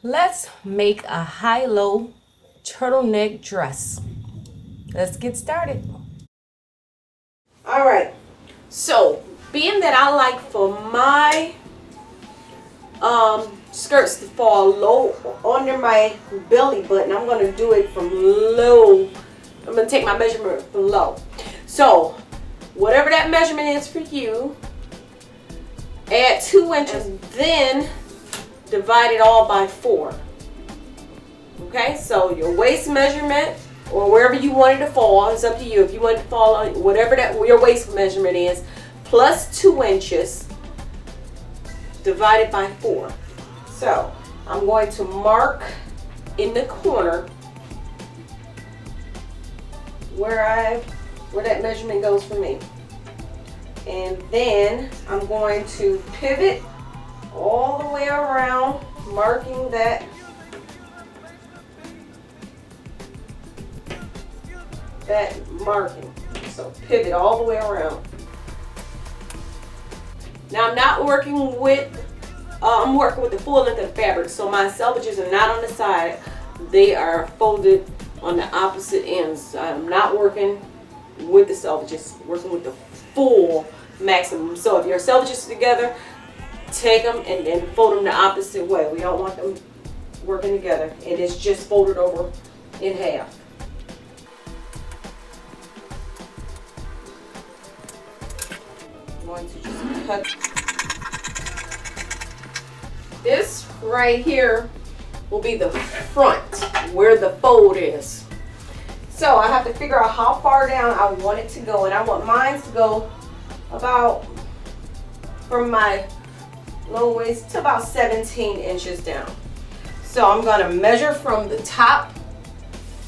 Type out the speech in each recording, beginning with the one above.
Let's make a high-low turtleneck dress. Let's get started. All right, so being that I like for my skirts to fall low under my belly button, I'm going to do it from low. I'm going to take my measurement from low. So whatever that measurement is for you, add 2 inches, then divide it all by 4. Okay, so your waist measurement, or wherever you want it to fall, it's up to you. If you want it to fall on whatever that your waist measurement is, plus 2 inches divided by 4. So I'm going to mark in the corner where that measurement goes for me, and then I'm going to pivot all the way around, marking that marking. So pivot all the way around. Now I'm not working with I'm working with the full length of the fabric, so my selvages are not on the side, they are folded on the opposite ends. I'm not working with the selvages, working with the full maximum. So if your selvages are together, take them and then fold them the opposite way. We don't want them working together. It is just folded over in half. I'm going to just cut. This right here will be the front where the fold is. So I have to figure out how far down I want it to go, and I want mine to go about from my low waist to about 17 inches down. So I'm going to measure from the top.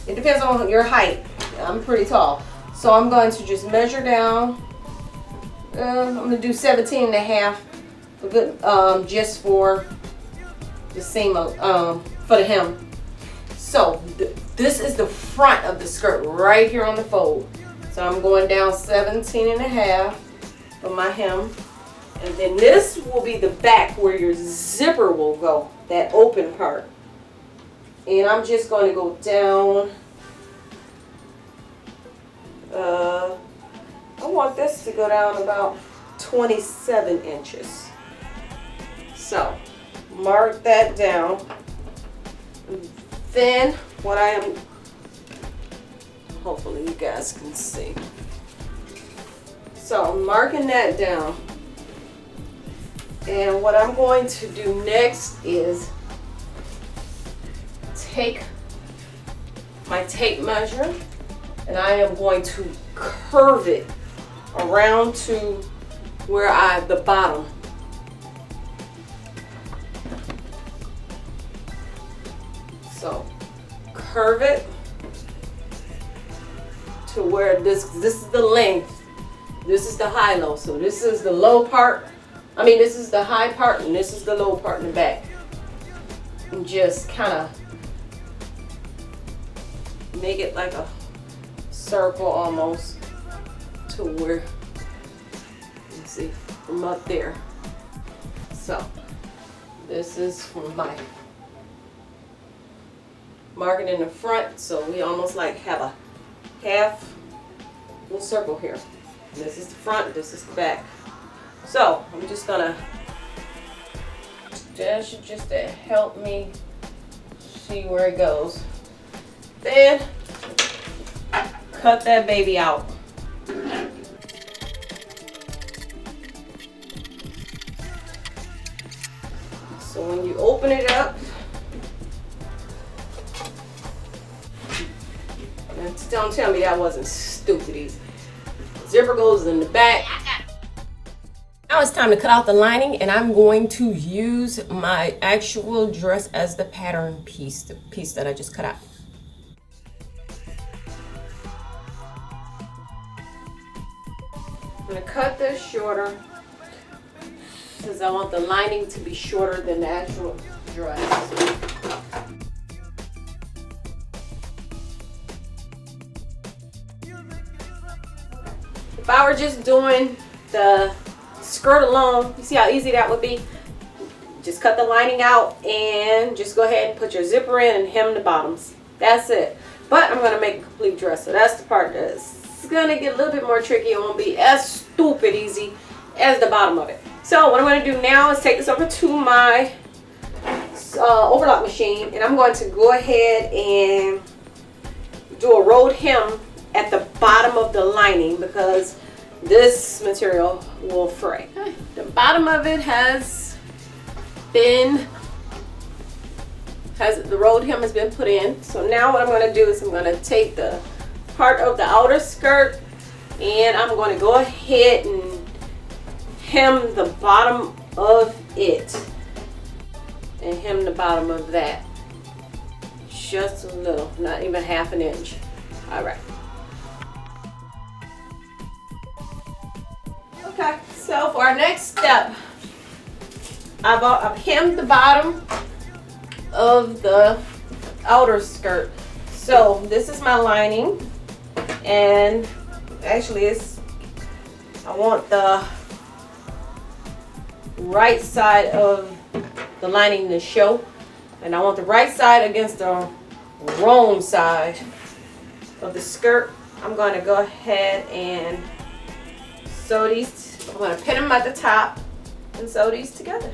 It depends on your height. I'm pretty tall, so I'm going to just measure down. I'm going to do 17 and a half for good, just for the seam for the hem. So this is the front of the skirt right here on the fold. So I'm going down 17 and a half for my hem. And then this will be the back where your zipper will go, that open part. And I'm just going to go down. I want this to go down about 27 inches. So mark that down. Then what I am, hopefully you guys can see. So I'm marking that down. And what I'm going to do next is take my tape measure, and I am going to curve it around to where the bottom. So curve it to where this is the length, this is the high-low. So this is the low part. This is the high part, and this is the low part in the back. And just kind of make it like a circle almost to where, let's see, from up there. So this is from my marking in the front, so we almost like have a half little circle here. And this is the front, this is the back. So I'm just gonna dash it just to help me see where it goes. Then cut that baby out. So when you open it up, don't tell me that wasn't stupid easy. Zipper goes in the back. Now it's time to cut out the lining, and I'm going to use my actual dress as the pattern piece, the piece that I just cut out. I'm going to cut this shorter because I want the lining to be shorter than the actual dress. If I were just doing the skirt alone, you see how easy that would be? Just cut the lining out and just go ahead and put your zipper in and hem the bottoms. That's it. But I'm going to make a complete dress, so that's the part that's going to get a little bit more tricky. It won't be as stupid easy as the bottom of it. So what I'm going to do now is take this over to my overlock machine, and I'm going to go ahead and do a rolled hem at the bottom of the lining because this material will fray. Okay. The bottom of it the rolled hem has been put in. So now what I'm going to do is I'm going to take the part of the outer skirt and I'm going to go ahead and hem the bottom of it and hem the bottom of that just a little, not even half an inch. All right. Okay, so for our next step, I've hemmed the bottom of the outer skirt. So this is my lining, and actually I want the right side of the lining to show, and I want the right side against the wrong side of the skirt. I'm going to go ahead and sew these. I'm going to pin them at the top and sew these together.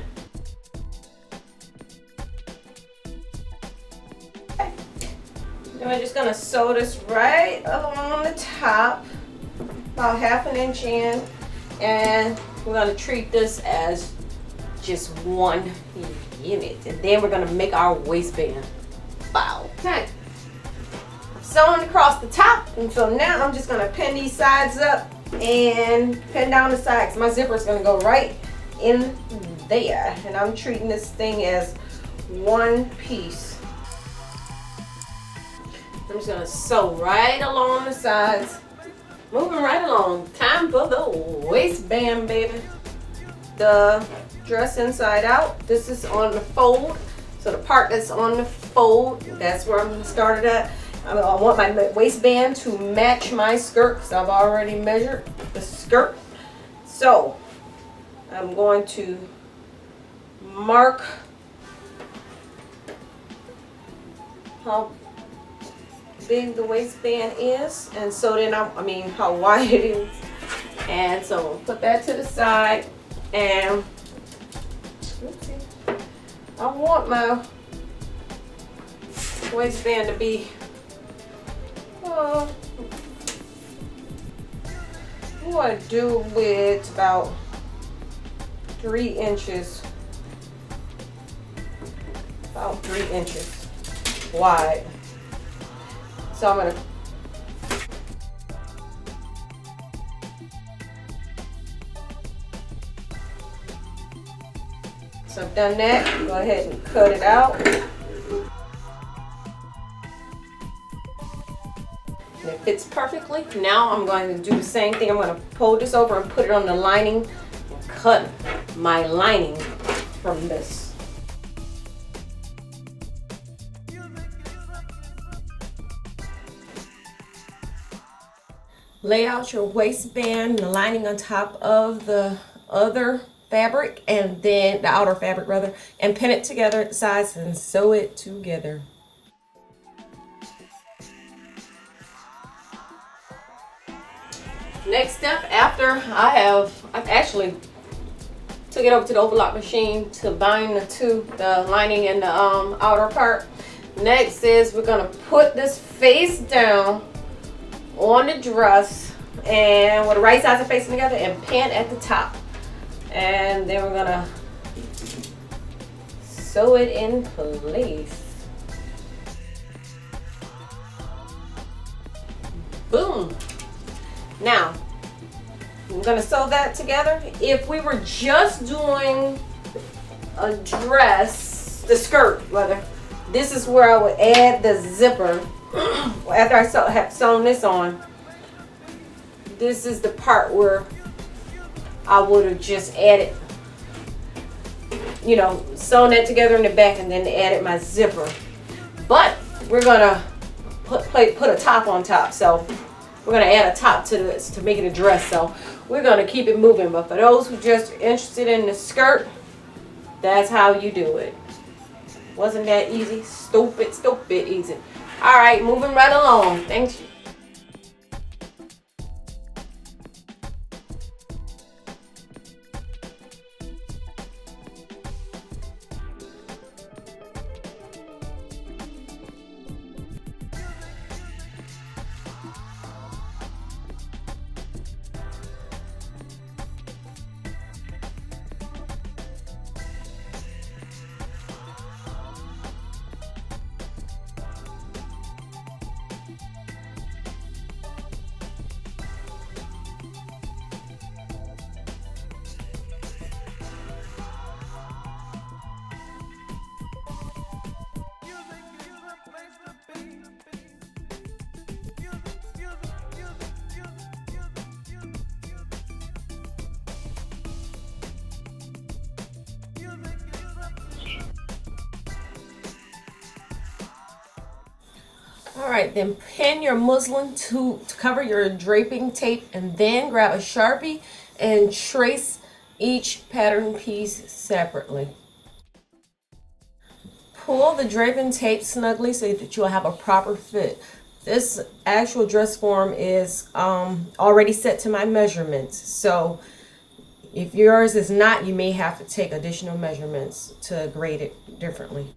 And we're just going to sew this right along the top, about half an inch in, and we're going to treat this as just one unit, and then we're going to make our waistband. Wow. Okay. I'm sewing across the top, and so now I'm just going to pin these sides up and pin down the sides. My zipper is going to go right in there, and I'm treating this thing as one piece. I'm just going to sew right along the sides, moving right along. Time for the waistband, baby. The dress inside out. This is on the fold, so the part that's on the fold, that's where I'm going to start it at. I want my waistband to match my skirt because I've already measured the skirt. So I'm going to mark how big the waistband is, and so then how wide it is, and so put that to the side, and I want my waistband to be I want to do with about 3 inches, about 3 inches wide. So I'm going to So I've done that. Go ahead and cut it out. And it fits perfectly. Now I'm going to do the same thing. I'm going to fold this over and put it on the lining and cut my lining from this. Lay out your waistband, the lining on top of the other fabric, and then the outer fabric rather, and pin it together at the sides and sew it together. Next step, after I've actually took it over to the overlock machine to bind the lining and the outer part. Next is we're gonna put this face down on the dress, and with the right sides are facing together, and pin at the top, and then we're gonna sew it in place. Boom. Now I'm gonna sew that together. If we were just doing a dress, the skirt rather, this is where I would add the zipper. After I have sewn this on, this is the part where I would have just added, sewn that together in the back and then added my zipper. But we're gonna put a top on top, so we're gonna add a top to this to make it a dress. So we're gonna keep it moving. But for those who just interested in the skirt, That's how you do it. Wasn't that easy? Stupid easy. All right, moving right along. Thanks. All right, then pin your muslin to cover your draping tape, and then grab a Sharpie and trace each pattern piece separately. Pull the draping tape snugly so that you'll have a proper fit. This actual dress form is already set to my measurements, so if yours is not, you may have to take additional measurements to grade it differently.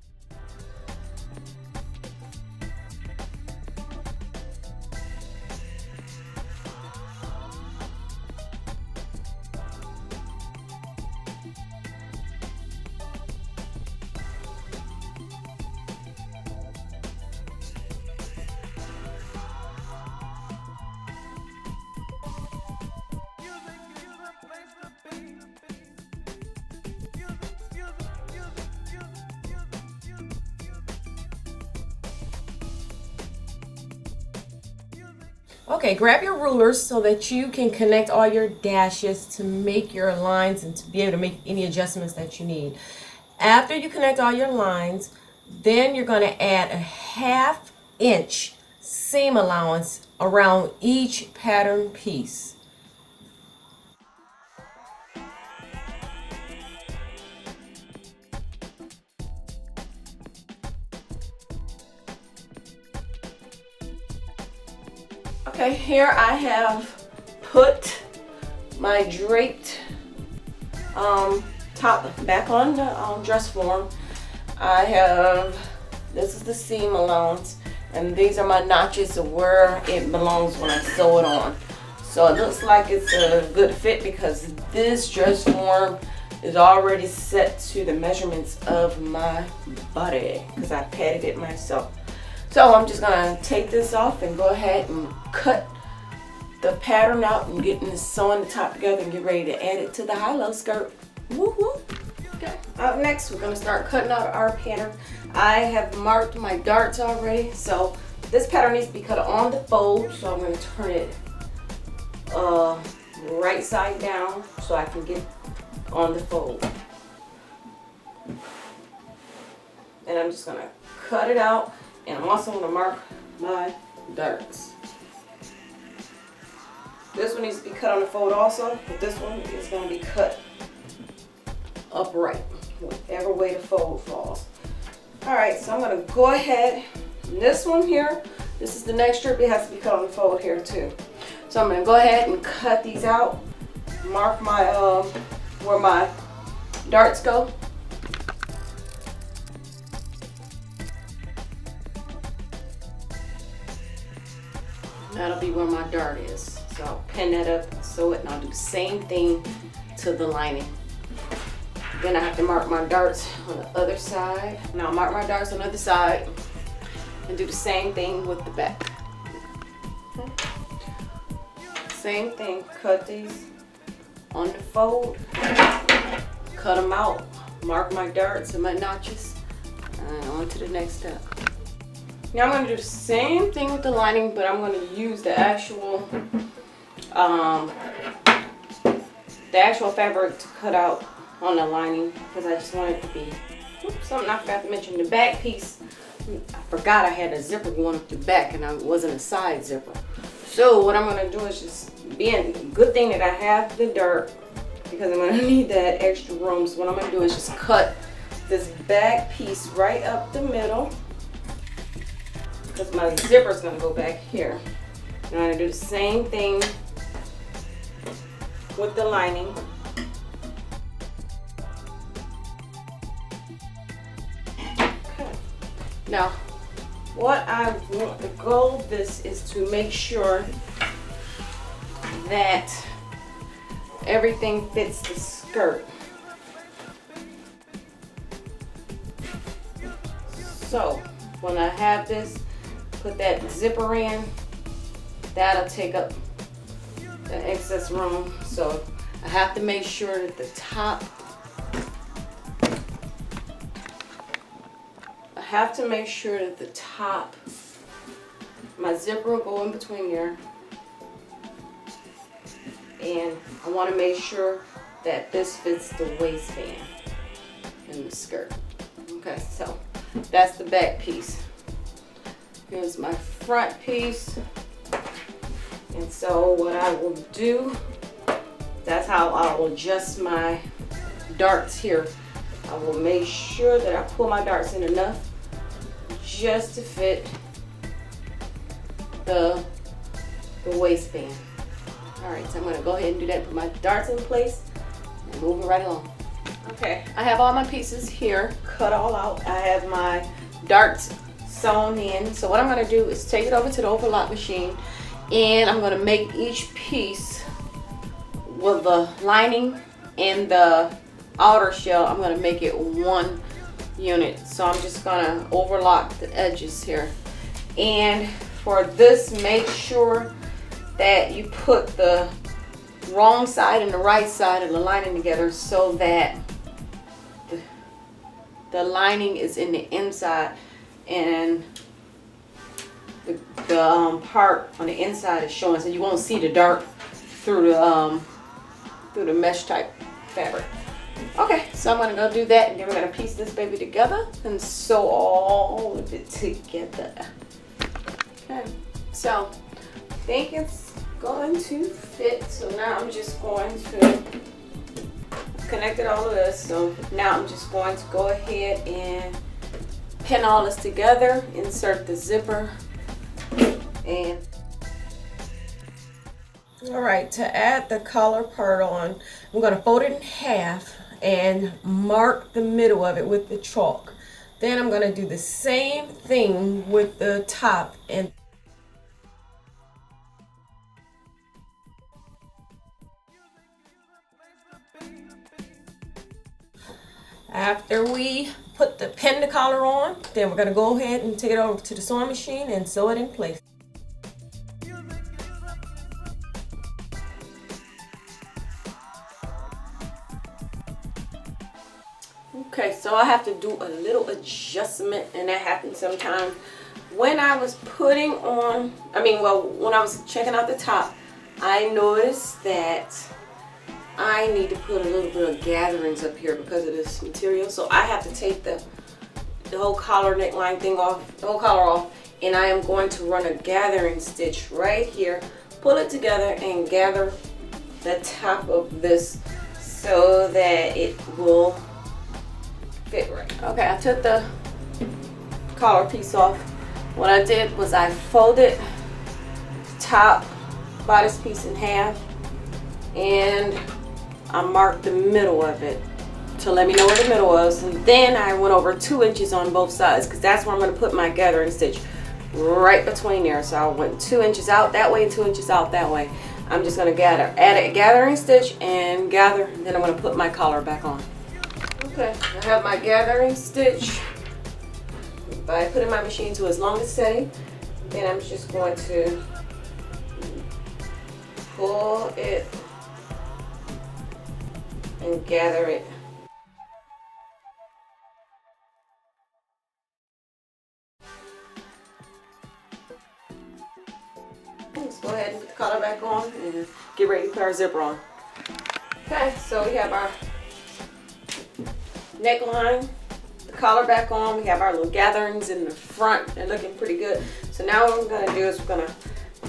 Okay, grab your rulers so that you can connect all your dashes to make your lines and to be able to make any adjustments that you need. After you connect all your lines, then you're going to add a 1/2 inch seam allowance around each pattern piece. Okay, here I have put my draped top back on the dress form. This is the seam allowance, and these are my notches of where it belongs when I sew it on. So it looks like it's a good fit because this dress form is already set to the measurements of my body because I padded it myself. So I'm just gonna take this off and go ahead and cut the pattern out and sewing the top together and get ready to add it to the high-low skirt. Woo woo. Okay. Up next, we're gonna start cutting out our pattern. I have marked my darts already, so this pattern needs to be cut on the fold. So I'm gonna turn it right side down so I can get on the fold. And I'm just gonna cut it out. And I'm also going to mark my darts. This one needs to be cut on the fold also, but this one is going to be cut upright, whichever way the fold falls. Alright, so I'm going to go ahead. This one here, this is the next strip, it has to be cut on the fold here too. So I'm going to go ahead and cut these out, mark my where my darts go. That'll be where my dart is. So I'll pin that up, sew it, and I'll do the same thing to the lining. Then I have to mark my darts on the other side. And I'll mark my darts on the other side and do the same thing with the back. Okay. Same thing, cut these on the fold, cut them out, mark my darts and my notches, and on to the next step. Now I'm going to do the same thing with the lining, but I'm going to use the actual fabric to cut out on the lining because I just want it to be something I forgot to mention. The back piece, I forgot I had a zipper going up the back and it wasn't a side zipper. So what I'm going to do is just, being a good thing that I have the dart, because I'm gonna need that extra room. So what I'm gonna do is just cut this back piece right up the middle, because my zipper is gonna go back here. And I'm gonna do the same thing with the lining. Okay. Now, what I want, the goal of this is to make sure that everything fits the skirt. So when I have this, put that zipper in, that'll take up the excess room. So I have to make sure that the top, my zipper will go in between there. And I want to make sure that this fits the waistband in the skirt. Okay, so that's the back piece. Here's my front piece. And so what I will do, that's how I will adjust my darts here. I will make sure that I pull my darts in enough just to fit the waistband. All right, so I'm gonna go ahead and do that, put my darts in place and move it right along. Okay, I have all my pieces here cut all out. I have my darts sewn in. So what I'm gonna do is take it over to the overlock machine, and I'm gonna make each piece with the lining and the outer shell, I'm gonna make it one unit. So I'm just gonna overlock the edges here. And for this, make sure that you put the wrong side and the right side of the lining together so that the lining is in the inside and the part on the inside is showing, so you won't see the dart through the mesh type fabric. Okay, so I'm gonna go do that, and then we're gonna piece this baby together and sew all of it together. Okay, so I think it's going to fit. So now I'm just going to connect all of this. So now I'm just going to go ahead and pin all this together, insert the zipper, and all right, to add the collar part on, I'm going to fold it in half and mark the middle of it with the chalk. Then I'm going to do the same thing with the top. And after we put the pin the collar on, then we're going to go ahead and take it over to the sewing machine and sew it in place. Okay, so I have to do a little adjustment, and that happens sometimes. When I was putting on, when I was checking out the top, I noticed that I need to put a little bit of gatherings up here because of this material. So I have to take the whole collar neckline thing off, the whole collar off, and I am going to run a gathering stitch right here, pull it together, and gather the top of this so that it will fit right. Okay, I took the collar piece off. What I did was I folded the top bodice piece in half, and I marked the middle of it to let me know where the middle was, and then I went over 2 inches on both sides because that's where I'm going to put my gathering stitch, right between there. So I went 2 inches out that way and 2 inches out that way. I'm just going to add a gathering stitch and gather, and then I'm going to put my collar back on. Okay, I have my gathering stitch. I put in my machine to its longest setting. Then I'm just going to pull it and gather it. Let's go ahead and put the collar back on and get ready to put our zipper on. Okay, so we have our neckline, the collar back on, we have our little gatherings in the front. They're looking pretty good. So now what we're going to do is we're going to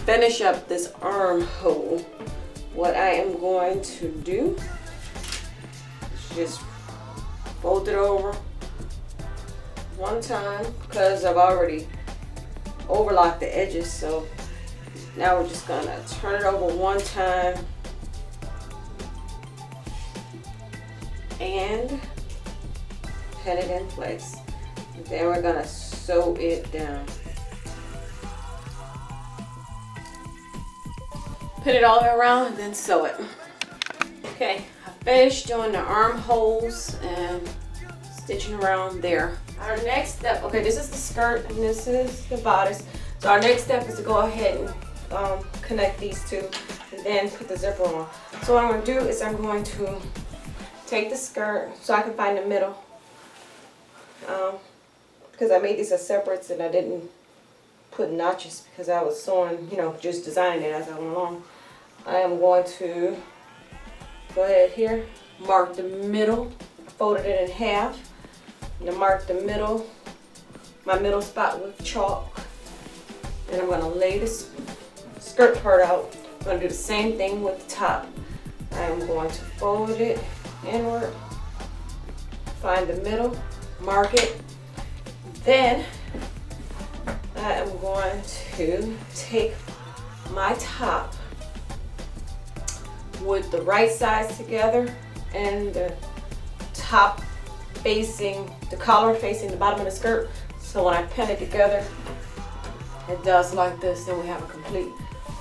finish up this armhole. What I am going to do just fold it over one time because I've already overlocked the edges. So now we're just gonna turn it over one time and pin it in place. And then we're gonna sew it down. Pin it all the way around and then sew it. Okay, I finished doing the armholes and stitching around there. Our next step, okay, this is the skirt and this is the bodice. So our next step is to go ahead and connect these two and then put the zipper on. So what I'm going to do is I'm going to take the skirt so I can find the middle. Because I made these as separates and I didn't put notches because I was sewing, you know, just designing it as I went along. I am going to go ahead here, mark the middle, folded it in half, and mark the middle, my middle spot with chalk. And I'm going to lay this skirt part out. I'm going to do the same thing with the top. I am going to fold it inward, find the middle, mark it. Then I am going to take my top with the right sides together and the top facing, the collar facing the bottom of the skirt. So when I pin it together, it does like this. Then we have a complete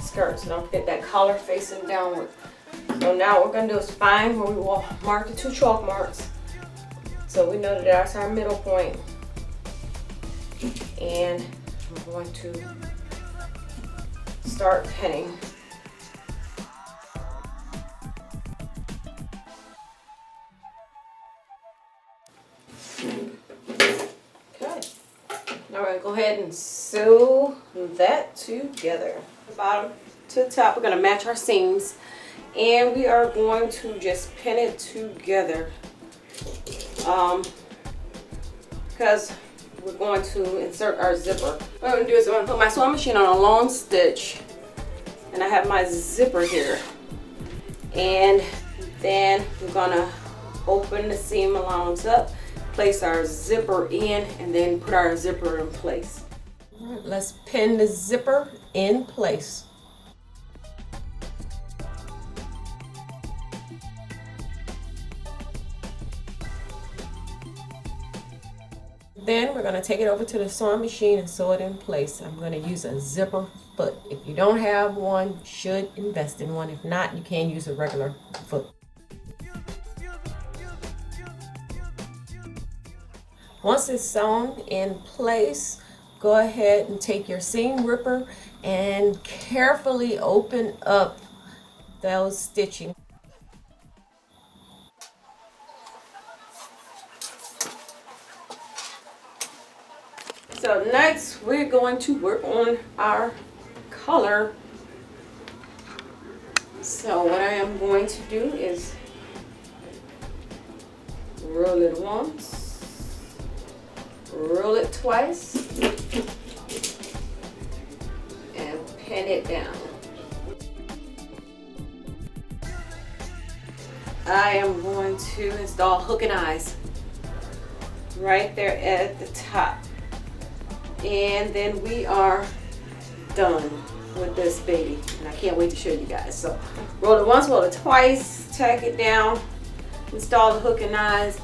skirt. So don't forget that collar facing downward. So now what we're going to do is find where we will mark the two chalk marks. So we know that that's our middle point. And I'm going to start pinning. Okay. Now we're going to go ahead and sew that together. The bottom to the top, we're going to match our seams. And we are going to just pin it together. Because we're going to insert our zipper. What I'm going to do is I'm going to put my sewing machine on a long stitch. And I have my zipper here. And then we're going to open the seam allowance up, place our zipper in, and then put our zipper in place. All right, let's pin the zipper in place. Then we're going to take it over to the sewing machine and sew it in place. I'm going to use a zipper foot. If you don't have one, you should invest in one. If not, you can use a regular foot. Once it's sewn in place, go ahead and take your seam ripper and carefully open up those stitching. So next we're going to work on our collar. So what I am going to do is roll it once, roll it twice, and pin it down. I am going to install hook and eyes right there at the top. And then we are done with this baby. And I can't wait to show you guys. So roll it once, roll it twice, tack it down, install the hook and eyes.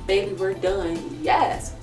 Baby, we're done. Yes.